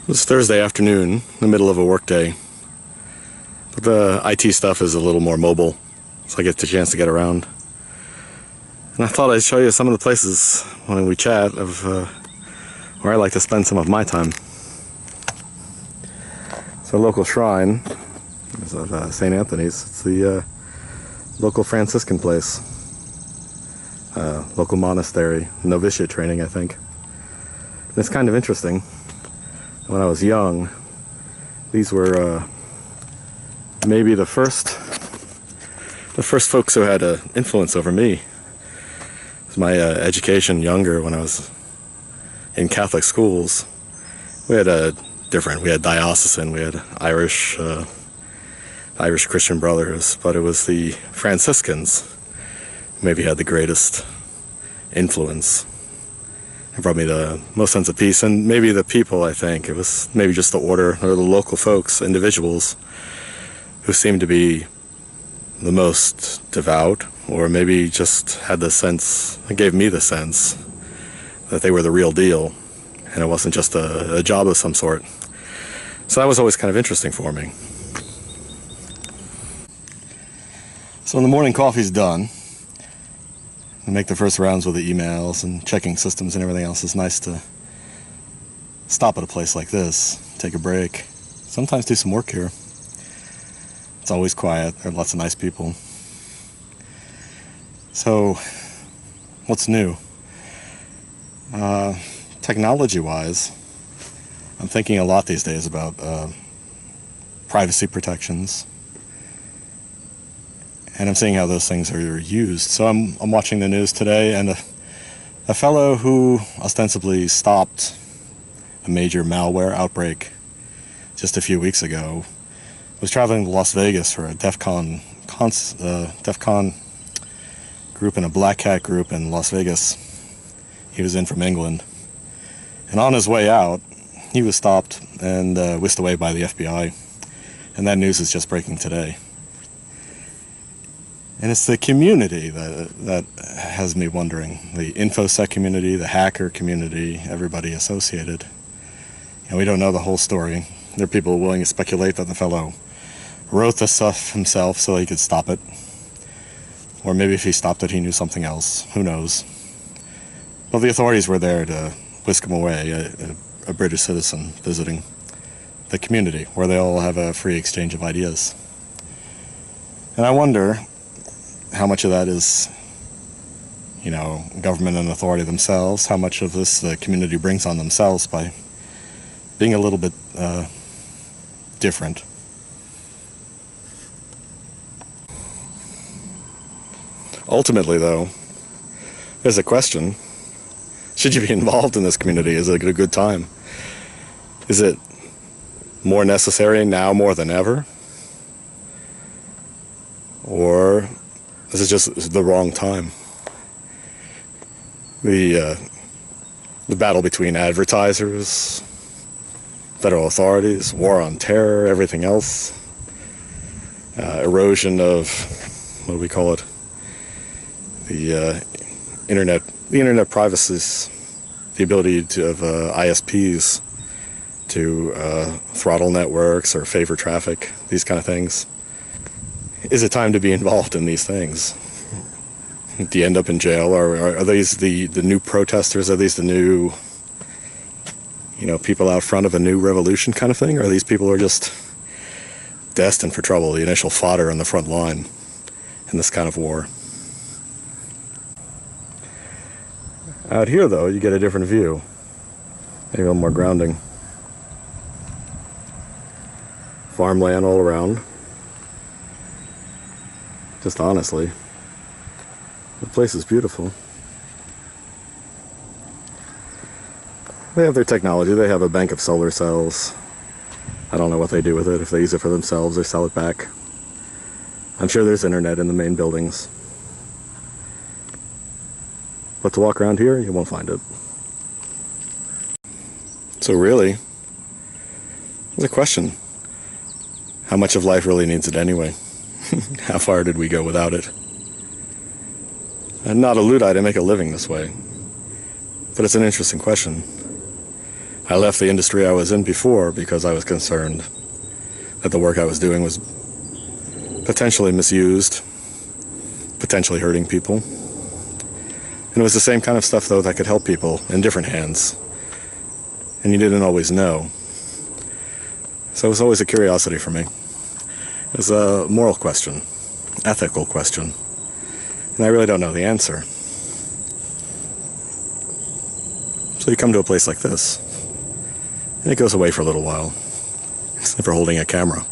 It was Thursday afternoon, in the middle of a workday. But the IT stuff is a little more mobile, so I get the chance to get around. And I thought I'd show you some of the places when we chat of where I like to spend some of my time. It's a local shrine of St. Anthony's. It's the local Franciscan place, local monastery, novitiate training, I think. And it's kind of interesting. When I was young, these were maybe the first folks who had an influence over me. It was my education younger, when I was in Catholic schools. We had we had diocesan, we had Irish Christian brothers, but it was the Franciscans who maybe had the greatest influence. It brought me the most sense of peace, and maybe the people, I think. It was maybe just the order, or the local folks, individuals, who seemed to be the most devout, or maybe just had the sense, it gave me the sense, that they were the real deal, and it wasn't just a job of some sort. So that was always kind of interesting for me. So when the morning coffee's done, and make the first rounds with the emails and checking systems and everything else, it's nice to stop at a place like this, take a break, sometimes do some work here. It's always quiet, there are lots of nice people. So, what's new? Technology-wise, I'm thinking a lot these days about privacy protections. And I'm seeing how those things are used. So I'm watching the news today, and a fellow who ostensibly stopped a major malware outbreak just a few weeks ago was traveling to Las Vegas for a DEF CON group and a Black Hat group in Las Vegas. He was in from England. And on his way out, he was stopped and whisked away by the FBI. And that news is just breaking today. And it's the community that has me wondering. The InfoSec community, the hacker community, everybody associated. And we don't know the whole story. There are people willing to speculate that the fellow wrote this stuff himself so he could stop it. Or maybe if he stopped it, he knew something else. Who knows? Well, the authorities were there to whisk him away, a British citizen visiting the community, where they all have a free exchange of ideas. And I wonder how much of that is, government and authority themselves, how much of this the community brings on themselves by being a little bit different. Ultimately, though, there's a question. Should you be involved in this community? Is it a good time? Is it more necessary now more than ever? Or is it just the wrong time? The battle between advertisers, federal authorities, war on terror, everything else, erosion of, what do we call it? The internet privacy, the ability of ISPs to throttle networks or favor traffic, these kind of things. Is it time to be involved in these things? Do you end up in jail? Or are these the new protesters? Are these the new, people out front of a new revolution kind of thing? Or are these people who are just destined for trouble, the initial fodder on the front line in this kind of war? Out here, though, you get a different view. Maybe a little more grounding. Farmland all around. Just honestly, the place is beautiful. They have their technology. They have a bank of solar cells. I don't know what they do with it, if they use it for themselves or sell it back. I'm sure there's internet in the main buildings. But to walk around here, you won't find it. So really, there's a question. How much of life really needs it anyway? How far did we go without it? I'm not a Luddite, I make a living this way. But it's an interesting question. I left the industry I was in before because I was concerned that the work I was doing was potentially misused, potentially hurting people. And it was the same kind of stuff, though, that could help people in different hands. And you didn't always know. So it was always a curiosity for me. It was a moral question, ethical question. And I really don't know the answer. So you come to a place like this, and it goes away for a little while, except for holding a camera.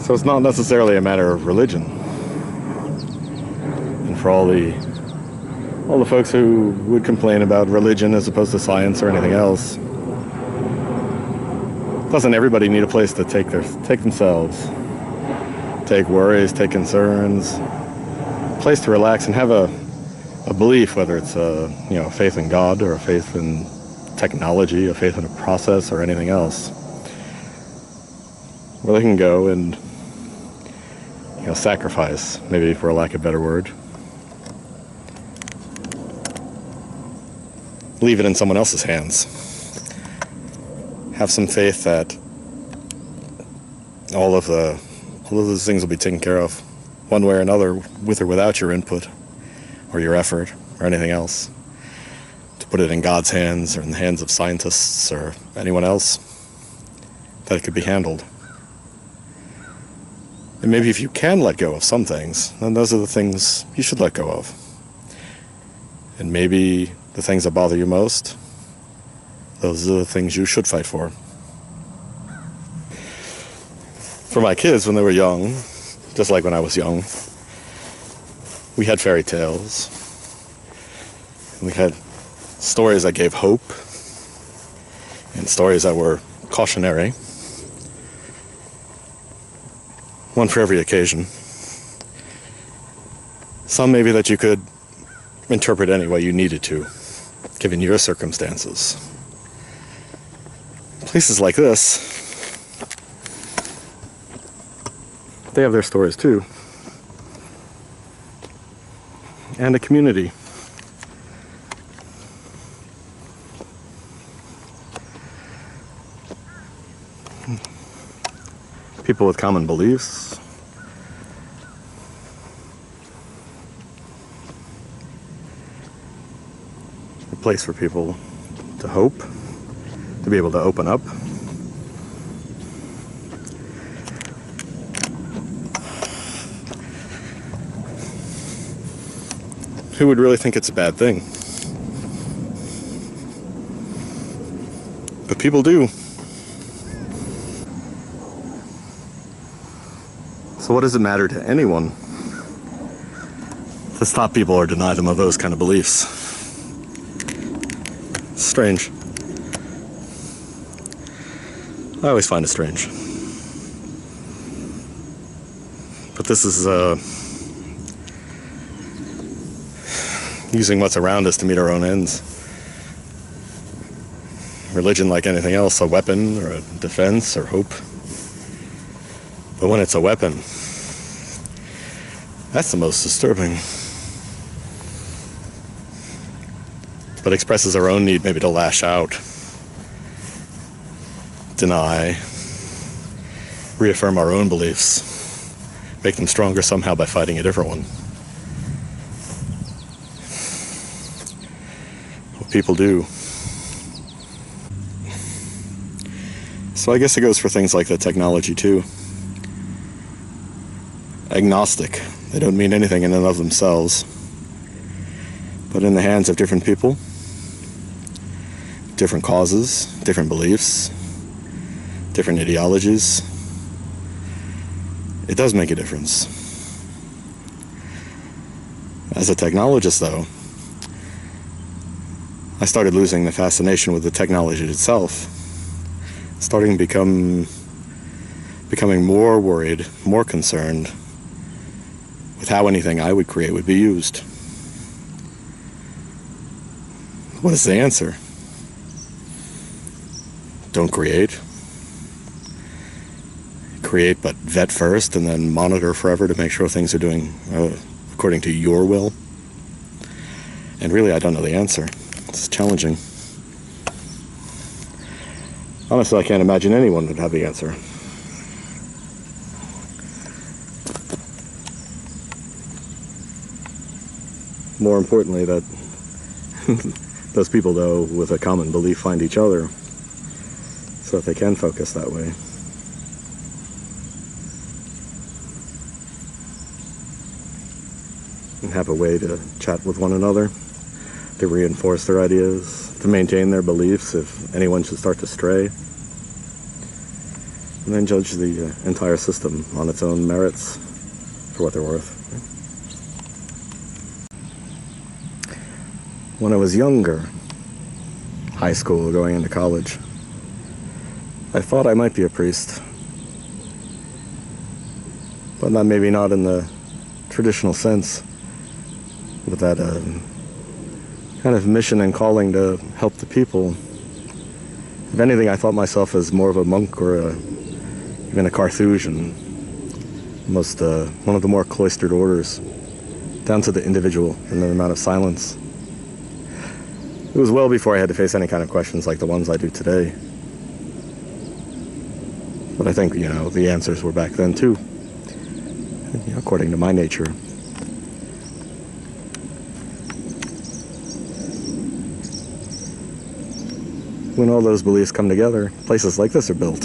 So it's not necessarily a matter of religion. And for all the folks who would complain about religion as opposed to science or anything else, doesn't everybody need a place to take themselves, take worries, take concerns, a place to relax and have a belief, whether it's a faith in God or a faith in technology, a faith in a process or anything else, where they can go and sacrifice, maybe for a lack of a better word. Leave it in someone else's hands. Have some faith that all of those things will be taken care of, one way or another, with or without your input or your effort or anything else. To put it in God's hands or in the hands of scientists or anyone else, that it could be handled. And maybe if you can let go of some things, then those are the things you should let go of. And maybe the things that bother you most, those are the things you should fight for. For my kids, when they were young, just like when I was young, we had fairy tales. We had stories that gave hope and stories that were cautionary. One for every occasion. Some maybe that you could interpret any way you needed to, given your circumstances. Places like this, they have their stories too. And a community. People with common beliefs. A place for people to hope, to be able to open up. Who would really think it's a bad thing? But people do. So what does it matter to anyone to stop people or deny them of those kind of beliefs? Strange. I always find it strange. But this is using what's around us to meet our own ends. Religion, like anything else, a weapon or a defense or hope. But when it's a weapon, that's the most disturbing. But expresses our own need maybe to lash out, deny, reaffirm our own beliefs, make them stronger somehow by fighting a different one. What people do. So I guess it goes for things like the technology too. Agnostic. They don't mean anything in and of themselves. But in the hands of different people, different causes, different beliefs, different ideologies, it does make a difference. As a technologist, though, I started losing the fascination with the technology itself, starting becoming more worried, more concerned with how anything I would create would be used. What is the answer? Don't create. Create, but vet first and then monitor forever to make sure things are doing according to your will. And really, I don't know the answer. It's challenging. Honestly, I can't imagine anyone would have the answer. More importantly, that those people, though, with a common belief find each other so that they can focus that way. And have a way to chat with one another, to reinforce their ideas, to maintain their beliefs if anyone should start to stray, and then judge the entire system on its own merits for what they're worth. When I was younger, high school, going into college, I thought I might be a priest, but maybe not in the traditional sense, with that kind of mission and calling to help the people. If anything, I thought myself as more of a monk or even a Carthusian, one of the more cloistered orders, down to the individual and the amount of silence. It was well before I had to face any kind of questions like the ones I do today. But I think, the answers were back then too, according to my nature. When all those beliefs come together, places like this are built.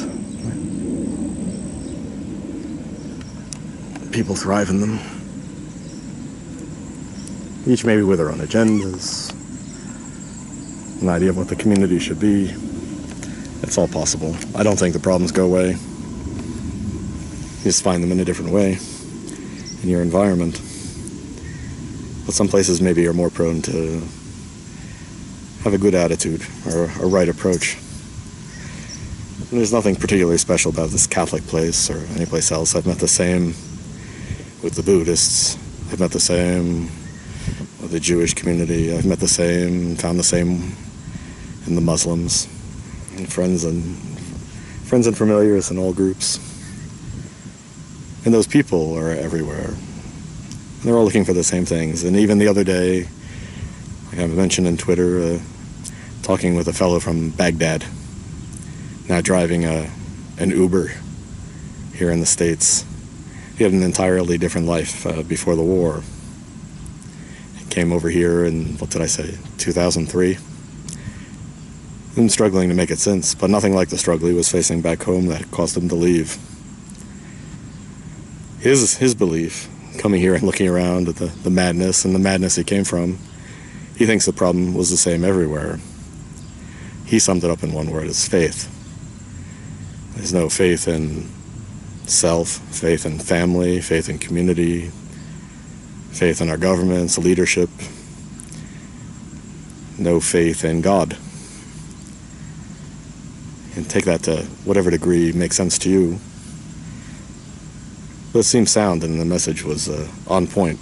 People thrive in them. Each maybe with their own agendas, an idea of what the community should be. It's all possible. I don't think the problems go away. You just find them in a different way in your environment. But some places maybe are more prone to have a good attitude or a right approach. And there's nothing particularly special about this Catholic place or any place else. I've met the same with the Buddhists. I've met the same with the Jewish community. I've met the same, found the same in the Muslims, and friends and familiars in all groups. And those people are everywhere. They're all looking for the same things. And even the other day, like I mentioned in Twitter, talking with a fellow from Baghdad, now driving an Uber here in the States. He had an entirely different life before the war. He came over here in, 2003. Been struggling to make it since, but nothing like the struggle he was facing back home that caused him to leave. His belief, coming here and looking around at the madness and the madness he came from, he thinks the problem was the same everywhere. He summed it up in one word: it's faith. There's no faith in self, faith in family, faith in community, faith in our governments, leadership, no faith in God. And take that to whatever degree makes sense to you. But it seemed sound, and the message was on point.